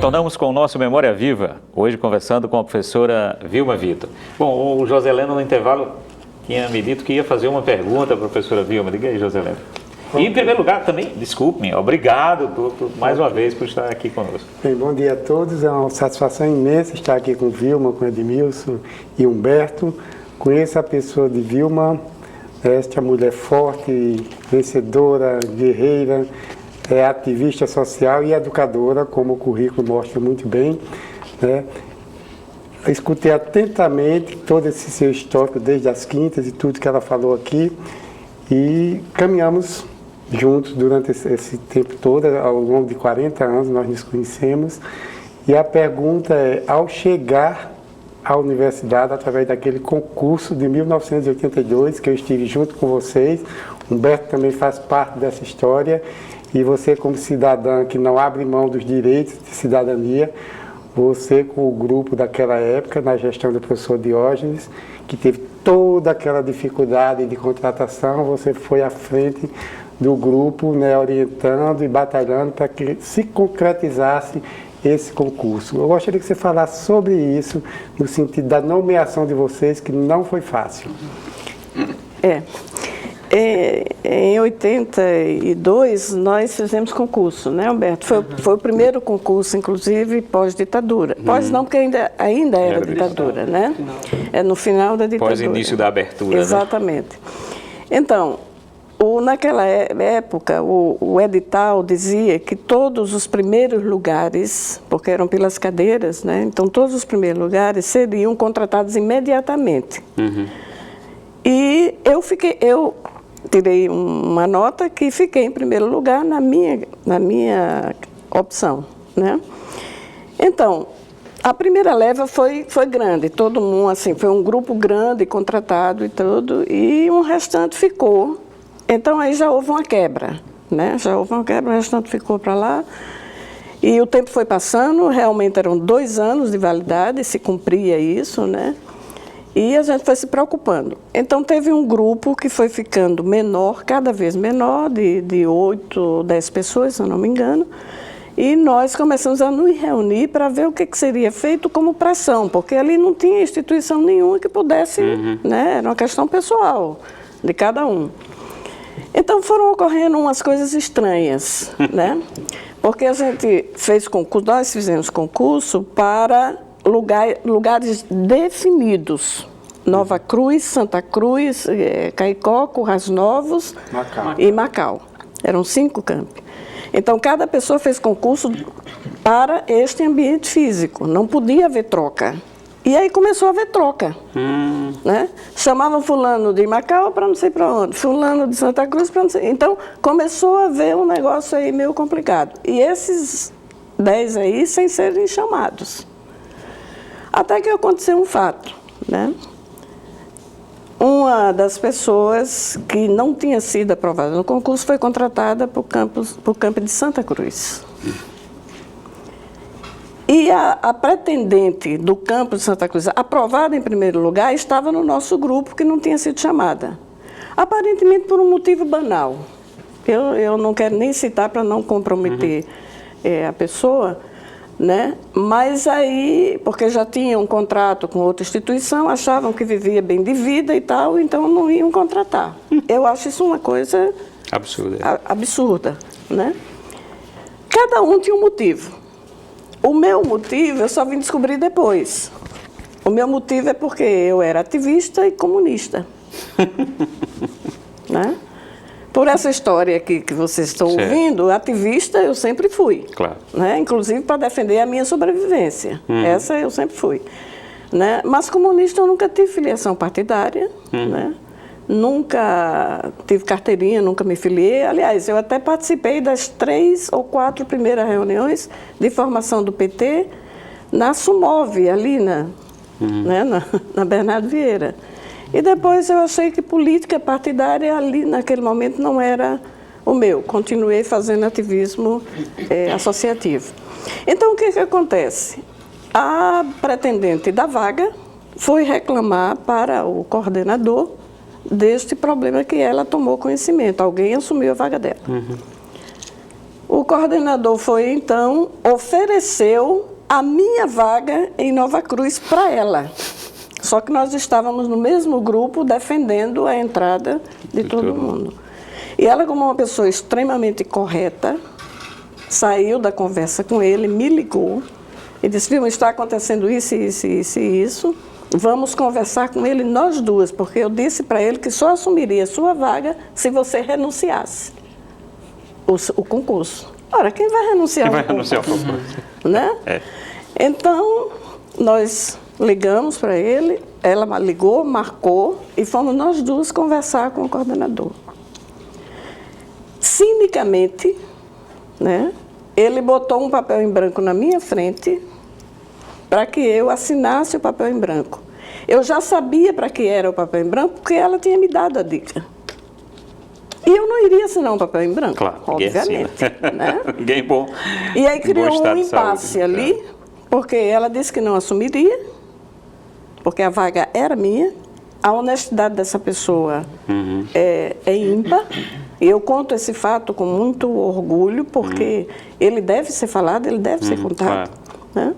Retornamos com o nosso Memória Viva, hoje conversando com a professora Vilma Vitor. Bom, o José Heleno no intervalo tinha me dito que ia fazer uma pergunta para a professora Vilma. Diga aí, José Heleno. E em primeiro lugar também, desculpe-me, obrigado mais uma vez por estar aqui conosco. Bem, bom dia a todos, é uma satisfação imensa estar aqui com Vilma, com Edmilson e Humberto. Conheço a pessoa de Vilma, esta mulher forte, vencedora, guerreira, é ativista social e educadora, como o currículo mostra muito bem, né? Eu escutei atentamente todo esse seu histórico, desde as quintas e tudo que ela falou aqui, e caminhamos juntos durante esse tempo todo, ao longo de 40 anos nós nos conhecemos. E a pergunta é, ao chegar à universidade, através daquele concurso de 1982, que eu estive junto com vocês, Humberto também faz parte dessa história, e você, como cidadã que não abre mão dos direitos de cidadania, você com o grupo daquela época, na gestão do professor Diógenes, que teve toda aquela dificuldade de contratação, você foi à frente do grupo, né, orientando e batalhando para que se concretizasse esse concurso. Eu gostaria que você falasse sobre isso, no sentido da nomeação de vocês, que não foi fácil. Em 82, nós fizemos concurso, né, Humberto? Foi o primeiro concurso, inclusive, pós-ditadura. Pós não, porque ainda era ditadura, né? É no final da ditadura. Pós-início da abertura, exatamente. Né? Então, naquela época, o edital dizia que todos os primeiros lugares, porque eram pelas cadeiras, né? Então, todos os primeiros lugares seriam contratados imediatamente. E eu tirei uma nota que fiquei em primeiro lugar na minha opção, né? Então, a primeira leva foi grande, todo mundo, assim, foi um grupo grande, contratado e tudo, e um restante ficou. Então, aí já houve uma quebra, né? Já houve uma quebra, o restante ficou para lá. E o tempo foi passando, realmente eram 2 anos de validade, se cumpria isso, né? E a gente foi se preocupando. Então, teve um grupo que foi ficando menor, cada vez menor, de 8, 10 pessoas, se eu não me engano. E nós começamos a nos reunir para ver o que seria feito como pressão, porque ali não tinha instituição nenhuma que pudesse, né? Era uma questão pessoal de cada um. Então, foram ocorrendo umas coisas estranhas, né? Porque a gente fez concurso, nós fizemos concurso para lugares definidos. Nova Cruz, Santa Cruz, Caicó, Currais Novos e Macau. Eram 5 campi. Então, cada pessoa fez concurso para este ambiente físico. Não podia haver troca. E aí começou a haver troca. Né? Chamavam fulano de Macau para não sei para onde, fulano de Santa Cruz para não sei. Então, começou a haver um negócio aí meio complicado. E esses 10 aí sem serem chamados. Até que aconteceu um fato, né? Uma das pessoas que não tinha sido aprovada no concurso foi contratada para o campo de Santa Cruz. E a pretendente do campo de Santa Cruz, aprovada em primeiro lugar, estava no nosso grupo que não tinha sido chamada. Aparentemente por um motivo banal. Eu não quero nem citar para não comprometer a pessoa, né? Mas aí, porque já tinha um contrato com outra instituição, achavam que vivia bem de vida e tal, então não iam contratar. Eu acho isso uma coisa absurda, né? Cada um tinha um motivo. O meu motivo eu só vim descobrir depois. O meu motivo é porque eu era ativista e comunista. Né? Por essa história aqui que vocês estão ouvindo, ativista eu sempre fui. Claro. Né? Inclusive para defender a minha sobrevivência. Essa eu sempre fui. Né? Mas comunista eu nunca tive filiação partidária. Né? Nunca tive carteirinha, nunca me filiei. Aliás, eu até participei das 3 ou 4 primeiras reuniões de formação do PT na Sumov, ali né? na Bernardo Vieira. E depois eu achei que política partidária ali naquele momento não era o meu. Continuei fazendo ativismo associativo. Então o que acontece? A pretendente da vaga foi reclamar para o coordenador deste problema que ela tomou conhecimento. Alguém assumiu a vaga dela. O coordenador foi, então, ofereceu a minha vaga em Nova Cruz para ela. Só que nós estávamos no mesmo grupo defendendo a entrada de todo mundo. E ela, como uma pessoa extremamente correta, saiu da conversa com ele, me ligou e disse: Vilma, está acontecendo isso, isso, isso e isso. Vamos conversar com ele nós duas, porque eu disse para ele que só assumiria a sua vaga se você renunciasse o concurso. Ora, quem vai renunciar ao concurso? Né? Então, nós ligamos para ele, ela ligou, marcou e fomos nós duas conversar com o coordenador. Cinicamente, né, ele botou um papel em branco na minha frente para que eu assinasse o papel em branco. Eu já sabia para que era o papel em branco porque ela tinha me dado a dica. E eu não iria assinar um papel em branco, claro, obviamente. Né? Ninguém bom. E aí criou um impasse ali, porque ela disse que não assumiria, porque a vaga era minha. A honestidade dessa pessoa é ímpar. E eu conto esse fato com muito orgulho, porque ele deve ser falado, ele deve ser contado. Claro. Né?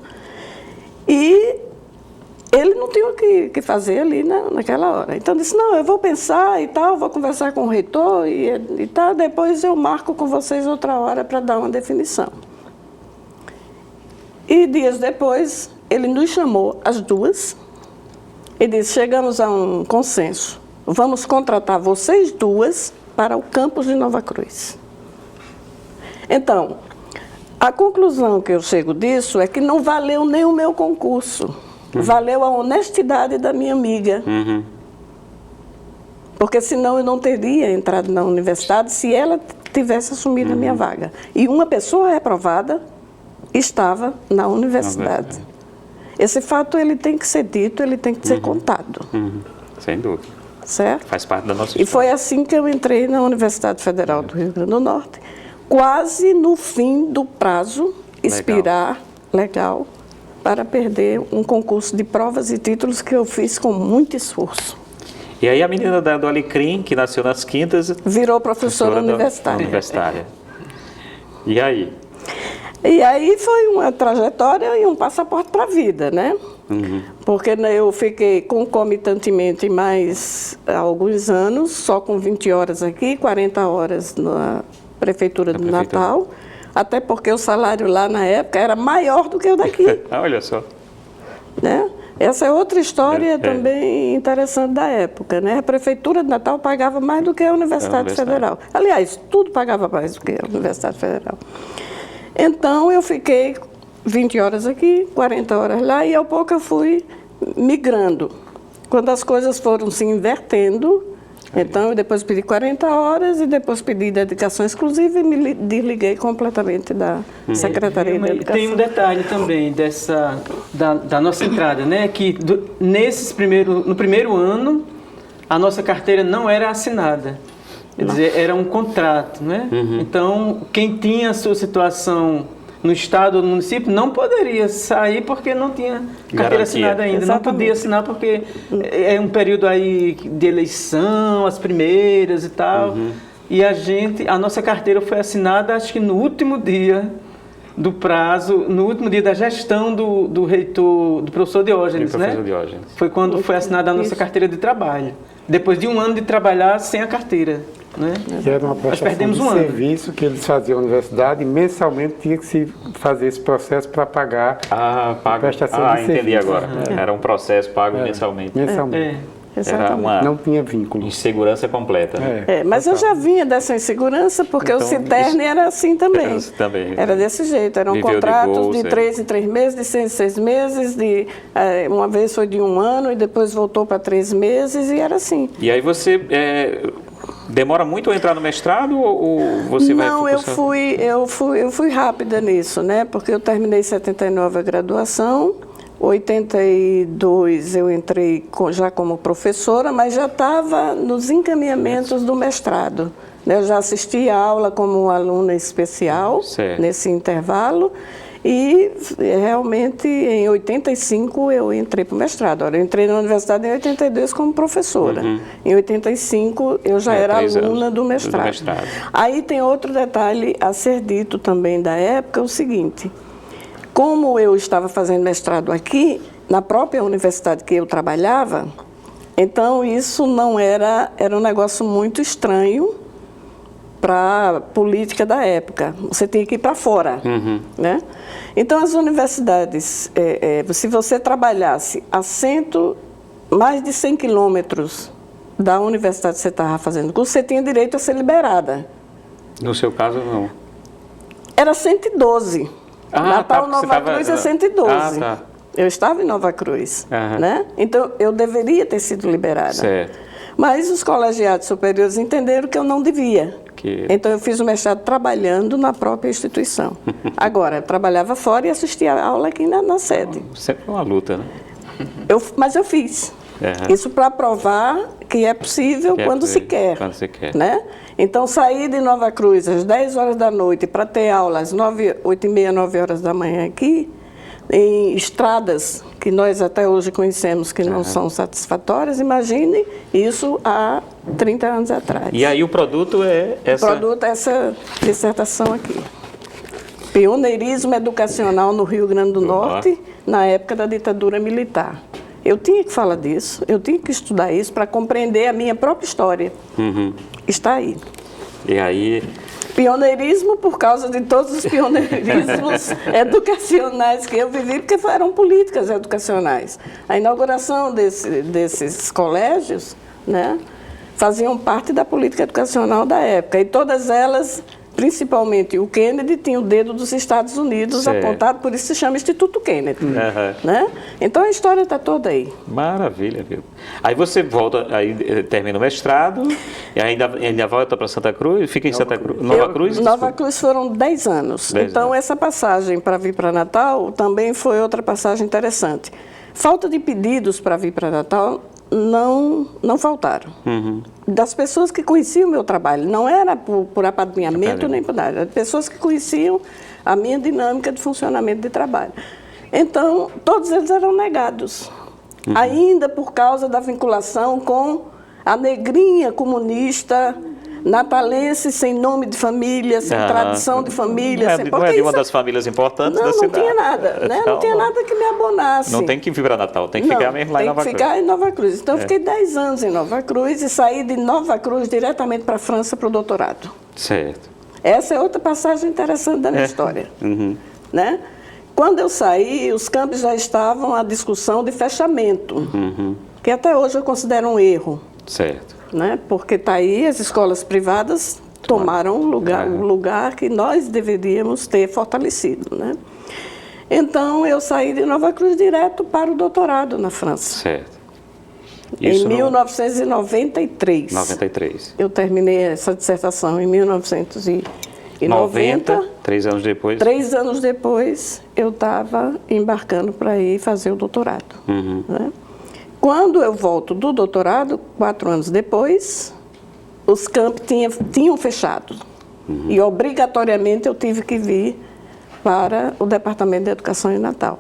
E ele não tinha o que fazer ali naquela hora. Então disse: não, eu vou pensar e tal, vou conversar com o reitor e tal, depois eu marco com vocês outra hora para dar uma definição. E dias depois, ele nos chamou as duas e disse: chegamos a um consenso, vamos contratar vocês duas para o campus de Nova Cruz. Então, a conclusão que eu chego disso é que não valeu nem o meu concurso. Valeu a honestidade da minha amiga. Porque senão eu não teria entrado na universidade se ela tivesse assumido a minha vaga. E uma pessoa reprovada estava na universidade. Esse fato ele tem que ser dito, ele tem que ser contado. Sem dúvida. Certo? Faz parte da nossa história. E foi assim que eu entrei na Universidade Federal do Rio Grande do Norte, quase no fim do prazo expirar legal para perder um concurso de provas e títulos que eu fiz com muito esforço. E aí a menina do Alecrim, que nasceu nas Quintas... virou professora universitária. E aí? E aí foi uma trajetória e um passaporte para a vida, né? Porque eu fiquei concomitantemente mais alguns anos, só com 20 horas aqui, 40 horas na Prefeitura do Natal, até porque o salário lá na época era maior do que o daqui. Olha só. Né? Essa é outra história também interessante da época, né? A Prefeitura de Natal pagava mais do que a Universidade Federal. Aliás, tudo pagava mais do que a Universidade Federal. Então, eu fiquei 20 horas aqui, 40 horas lá, e ao pouco eu fui migrando. Quando as coisas foram se invertendo, então eu depois pedi 40 horas e depois pedi dedicação exclusiva e me desliguei completamente da Secretaria de Educação. Tem um detalhe também da nossa entrada, né? Que no primeiro ano a nossa carteira não era assinada. Quer dizer, era um contrato, né? Então, quem tinha a sua situação no estado ou no município não poderia sair porque não tinha carteira assinada ainda. Exatamente. Não podia assinar porque é um período aí de eleição, as primeiras e tal. E a nossa carteira foi assinada, acho que no último dia do prazo, no último dia da gestão do reitor, do professor Diógenes, né? Diógenes. Foi quando foi assinada a nossa carteira de trabalho. Depois de um ano de trabalhar sem a carteira. Né? Que era uma prestação de serviço que eles faziam na universidade e mensalmente tinha que se fazer esse processo para pagar a prestação de serviço. Entendi agora. Era um processo pago mensalmente. Era não tinha vínculo. Insegurança completa. Né? Mas eu já vinha dessa insegurança porque então, o Citerne era assim também. Era desse jeito. Eram contratos de 3 em 3 meses, de 6 em 6 meses, uma vez foi de 1 ano e depois voltou para 3 meses e era assim. E aí você demora muito a entrar no mestrado ou você vai... Não, eu fui rápida nisso, né? Porque eu terminei em 79 a graduação. 82 eu entrei já como professora, mas já estava nos encaminhamentos do mestrado. Eu já assisti a aula como aluna especial nesse intervalo E realmente em 85 eu entrei para o mestrado. Olha, eu entrei na universidade em 82 como professora. Em 85 eu já era aluna do mestrado. Aí tem outro detalhe a ser dito também da época, o seguinte: como eu estava fazendo mestrado aqui, na própria universidade que eu trabalhava, então isso não era um negócio muito estranho para a política da época. Você tinha que ir para fora, né? Então as universidades, se você trabalhasse a mais de 100 quilômetros da universidade que você estava fazendo curso, você tinha direito a ser liberada. No seu caso, não? Era 112. Natal, Nova Cruz é 112. Eu estava em Nova Cruz, né? Então eu deveria ter sido liberada. Certo. Mas os colegiados superiores entenderam que eu não devia. Então eu fiz o mestrado trabalhando na própria instituição. Agora, eu trabalhava fora e assistia a aula aqui na sede. Sempre uma luta, né? Mas eu fiz. Isso para provar que é possível quando se quer. Quando se quer. Né? Então, sair de Nova Cruz às 10 horas da noite para ter aula às 8h30, 9 horas da manhã aqui, em estradas que nós até hoje conhecemos que não são satisfatórias, imagine isso há 30 anos atrás. E aí o produto é essa... O produto é essa dissertação aqui. Pioneirismo educacional no Rio Grande do Norte, na época da ditadura militar. Eu tinha que falar disso, eu tinha que estudar isso para compreender a minha própria história. Está aí. E aí... Pioneirismo por causa de todos os pioneirismos educacionais que eu vivi, porque eram políticas educacionais. A inauguração desses colégios, né, faziam parte da política educacional da época. E todas elas, principalmente o Kennedy, tinha o dedo dos Estados Unidos apontado, por isso se chama Instituto Kennedy. Né? Então a história está toda aí. Maravilha, viu? Aí você volta, aí termina o mestrado, e ainda volta para Santa Cruz, fica em Santa Cruz, Nova Cruz? Nova Cruz foram 10 anos. Então essa passagem para vir para Natal também foi outra passagem interessante. Falta de pedidos para vir para Natal não faltaram. Das pessoas que conheciam o meu trabalho, não era por apadrinhamento nem por nada, eram pessoas que conheciam a minha dinâmica de funcionamento de trabalho. Então, todos eles eram negados, ainda por causa da vinculação com a negrinha comunista, natalense sem nome de família, sem tradição de família. Não é de uma das famílias importantes da cidade. Não tinha nada, né? Não tinha nada que me abonasse. Não tem que vir para Natal, tem que ficar mesmo lá em Nova Cruz. Tem que ficar em Nova Cruz. Então, eu fiquei 10 anos em Nova Cruz e saí de Nova Cruz diretamente para a França para o doutorado. Certo. Essa é outra passagem interessante da minha história. Né? Quando eu saí, os campos já estavam à discussão de fechamento, que até hoje eu considero um erro. Certo. Né? Porque está aí, as escolas privadas tomaram o lugar que nós deveríamos ter fortalecido. Né? Então, eu saí de Nova Cruz direto para o doutorado na França. Certo. Isso em 1993. 93. Eu terminei essa dissertação em 1990. 3 anos depois? 3 anos depois, eu estava embarcando para ir fazer o doutorado. Né? Quando eu volto do doutorado, 4 anos depois, os campi tinham fechado. E obrigatoriamente eu tive que vir para o Departamento de Educação em Natal.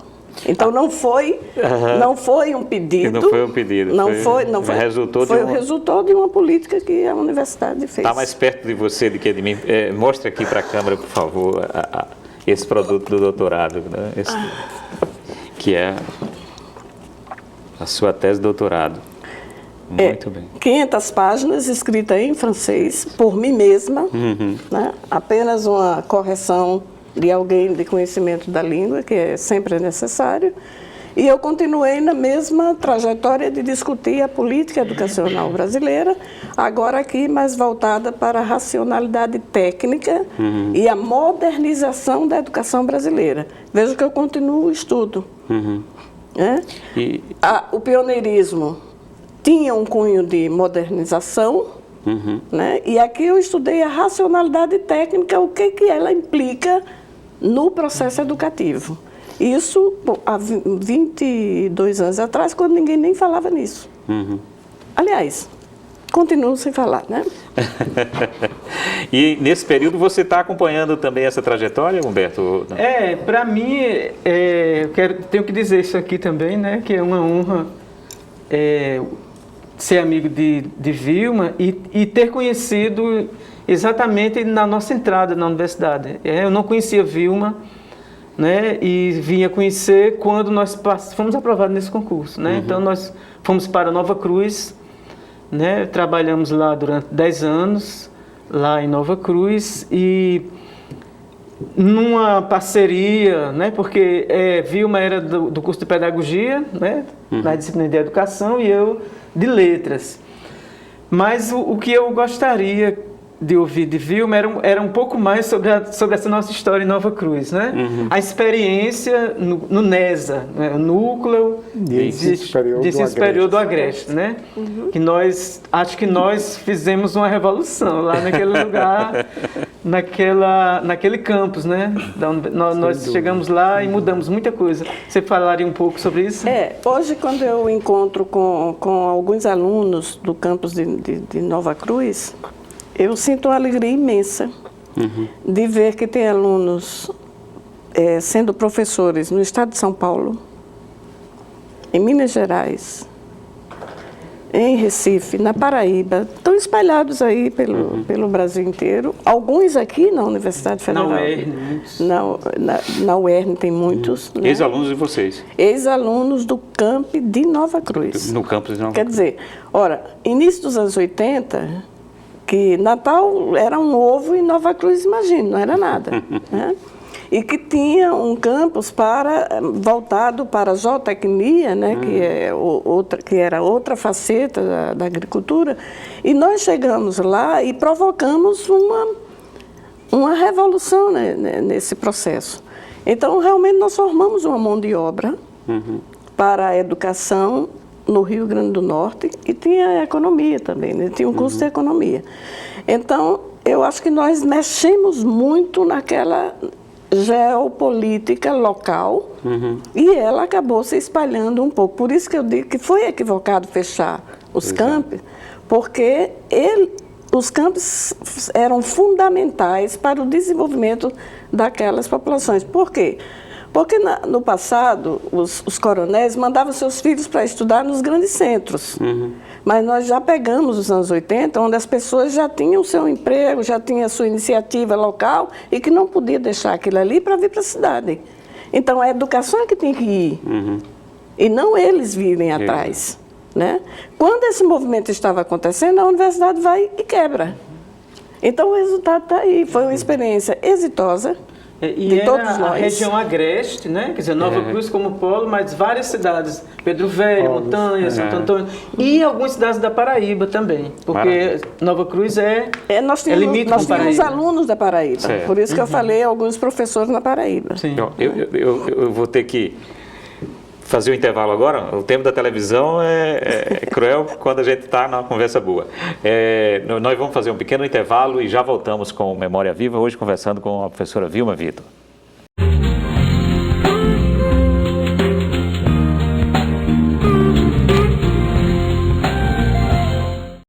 Então não foi um pedido. Não foi um pedido. Foi o resultado de uma política que a universidade fez. Está mais perto de você do que de mim. Mostre aqui para a câmera, por favor, esse produto do doutorado, né? Que é a sua tese de doutorado. Muito bem. 500 páginas, escrita em francês, por mim mesma, né? Apenas uma correção de alguém de conhecimento da língua, que sempre é necessário. E eu continuei na mesma trajetória de discutir a política educacional brasileira, agora aqui mais voltada para a racionalidade técnica e a modernização da educação brasileira. Veja que eu continuo o estudo. O pioneirismo tinha um cunho de modernização, né? E aqui eu estudei a racionalidade técnica, o que ela implica no processo educativo. Isso há 22 anos atrás, quando ninguém nem falava nisso. Aliás, continuo sem falar, né? E nesse período você está acompanhando também essa trajetória, Humberto? Para mim, tenho que dizer isso aqui também, né? Que é uma honra ser amigo de Vilma e ter conhecido exatamente na nossa entrada na universidade. Eu não conhecia Vilma, né? E vinha conhecer quando nós fomos aprovados nesse concurso, né? Então nós fomos para Nova Cruz, né? Trabalhamos lá durante 10 anos, lá em Nova Cruz, e numa parceria, né? Porque Vilma era do curso de Pedagogia, né? Na disciplina de Educação, e eu de Letras. Mas o que eu gostaria de ouvir de Vilma era um pouco mais sobre essa nossa história em Nova Cruz, né? A experiência no NESA, né? O Núcleo de Ensino Superior do Agreste, né? Que acho que nós fizemos uma revolução lá naquele lugar, naquele campus, né? Nós chegamos lá e mudamos muita coisa. Você falaria um pouco sobre isso? Hoje, quando eu encontro com alguns alunos do campus de Nova Cruz, eu sinto uma alegria imensa de ver que tem alunos sendo professores no estado de São Paulo, em Minas Gerais, em Recife, na Paraíba, estão espalhados aí pelo Brasil inteiro. Alguns aqui na Universidade Federal. Na UERN, muitos. Na UERN tem muitos. Né? Ex-alunos de vocês? Ex-alunos do campi de Nova Cruz. No campus de Nova Quer dizer, início dos anos 80... que Natal era um ovo e Nova Cruz, imagina, não era nada. Né? E que tinha um campus voltado para a zootecnia, né? Que era outra faceta da agricultura, e nós chegamos lá e provocamos uma revolução, né, nesse processo. Então, realmente, nós formamos uma mão de obra para a educação no Rio Grande do Norte, e tinha a economia também, né? Tinha um curso de economia. Então, eu acho que nós mexemos muito naquela geopolítica local, e ela acabou se espalhando um pouco. Por isso que eu digo que foi equivocado fechar os campi, porque os campos eram fundamentais para o desenvolvimento daquelas populações. Por quê? Porque no passado, os coronéis mandavam seus filhos para estudar nos grandes centros. Mas nós já pegamos os anos 80, onde as pessoas já tinham seu emprego, já tinham a sua iniciativa local, e que não podia deixar aquilo ali para vir para a cidade. Então, a educação é que tem que ir, e não eles virem atrás. Né? Quando esse movimento estava acontecendo, a universidade vai e quebra. Então, o resultado está aí. Foi uma experiência exitosa. E era a região agreste, né? Quer dizer, Nova Cruz como polo, mas várias cidades, Pedro Velho, Montanha, Santo Antônio, e algumas cidades da Paraíba também, porque Nova Cruz nós tínhamos alunos da Paraíba, por isso que eu falei alguns professores na Paraíba. Sim. Eu vou ter que fazer o intervalo agora. O tempo da televisão é cruel quando a gente está numa conversa boa. Nós vamos fazer um pequeno intervalo e já voltamos com Memória Viva, hoje conversando com a professora Vilma Vitor.